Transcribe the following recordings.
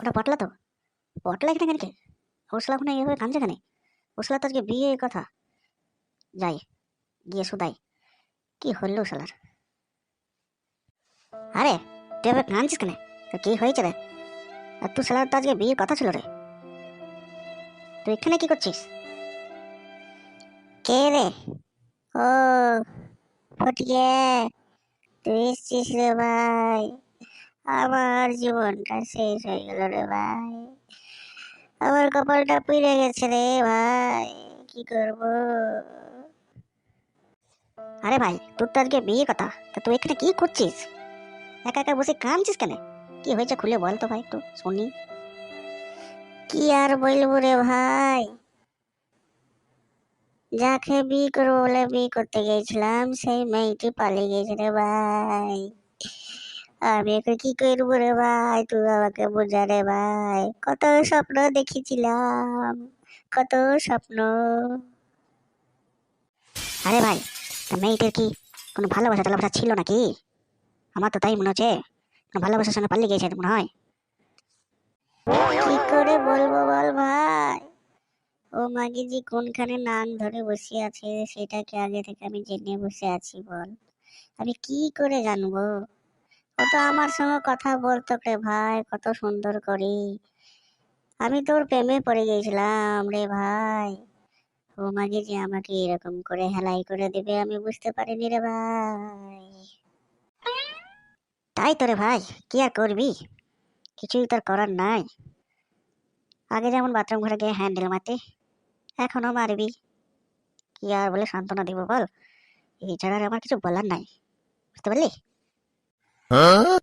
ওটা পটলা তো? পটলা এখানে কেন? ওসলা ওখানে এভাবে কাঁদছে কেন? ওসলা তো আজকে বিয়ে কথা। যাই গিয়ে শুধাই কি হলো শালার। আরে তুই এভাবে কাঁদছিস কেন? তো কি হয়েছে রে? আর তুই শালার তো আজকে বিয়ের কথা ছিল রে, তুই এখানে কি করছিস? কে রে? ও ফটিকে, তুই এসছিস রে ভাই। আমার জীবনটা শেষ হয়ে গেল রে ভাই। আমার কপালটা পুড়ে গেছে রে ভাই, কি করব? আরে ভাই তোর তো আজকে বিয়ে কথা, তা তুই এখানে কি করছিস? একা একা বসে কাঁদছিস কেন? কি হয়েছে খুলে বল তো ভাই, একটু শুনি। কি আর বলবো রে ভাই, যাকে বিয়ে করবো বলে বিয়ে করতে গেছিলাম সেই মেয়েটি পালিয়ে গেছে রে ভাই। আমি এখন কি করবো রে ভাই, তুই আমাকে বোঝা রে ভাই। কত স্বপ্ন দেখেছিলাম, কত স্বপ্ন। আরে ভাই, তা মেয়েটার কি কোনো ভালোবাসা টালোবাসা ছিল নাকি? আমার তো তাই মনে হচ্ছে, কোনো ভালোবাসার সঙ্গে পালিয়ে গেছে মনে হয়। কি করে বলবো বল ভাই, ও মাগি যে কোনখানে নাক ধরে বসে আছে সেটাকে আগে থেকে আমি জেনে বসে আছি বল। আমি কি করে জানবো? ও তো আমার সঙ্গে কথা বলতো রে ভাই কত সুন্দর করে। আমি তোর প্রেমে পড়ে গেছিলাম রে ভাই। ও মাঝে যে আমাকে এরকম করে হেলাই করে দেবে আমি বুঝতে পারিনি রে ভাই। তাই তো রে ভাই, কি আর করবি, কিছুই তোর করার নাই। আগে যেমন বাথরুম ঘরে গিয়ে হ্যান্ডেল মারতি, এখনো মারবি। কি আর বলে সান্ত্বনা দিব বল, এছাড়া আর আমার কিছু বলার নাই, বুঝতে পারলি?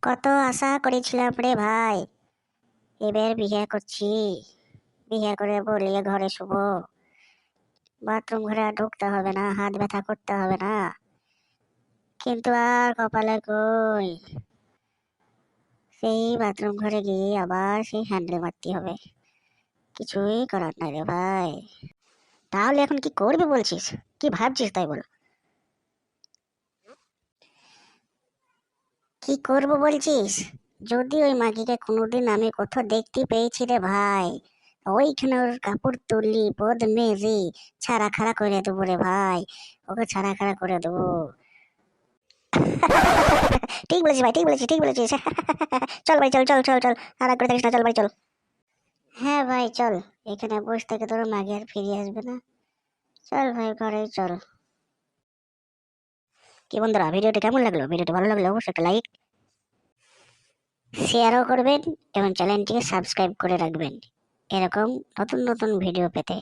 কত আশা করেছিলাম রে ভাই, এবার বিয়ে করছি, বিয়ে করে বলিয়ে ঘরে শুভ, বাথরুম ঘরে আর ঢুকতে হবে না, হাত ব্যথা করতে হবে না। কিন্তু আর কপালে কই, সেই বাথরুম ঘরে গিয়ে আবার সেই হ্যান্ডেল মারতে হবে। কিছুই করার নাই রে ভাই। তাহলে এখন কি করবি বলছিস, কি ভাবছিস তাই বল। কি করব বলছিস? যদি ওই মাগিকে কোনোদিন আমি কোথাও দেখতে পেয়েছি রে ভাই, ওইখানে ওর কাপড় তুললি পদ মেরে ছাড়া খাড়া করে দেবো রে ভাই, ওকে ছাড়া খাড়া করে দেবো। ঠিক বলেছিস ভাই, ঠিক বলেছিস, ঠিক বলেছিস। চল ভাই, চল চল চল চল, আর এক করে থাকিস না, চল ভাই চল। হ্যাঁ ভাই চল, এখানে বসে থেকে তোর মাগে আর ফিরে আসবে না। চল ভাই ঘরে চল। কি বন্ধুরা, ভিডিওটি কেমন লাগলো? ভিডিওটি ভালো লাগলে অবশ্যই একটা লাইক, শেয়ারও করবেন এবং চ্যানেলটিকে সাবস্ক্রাইব করে রাখবেন এরকম নতুন নতুন ভিডিও পেতে।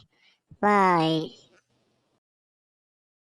বাই।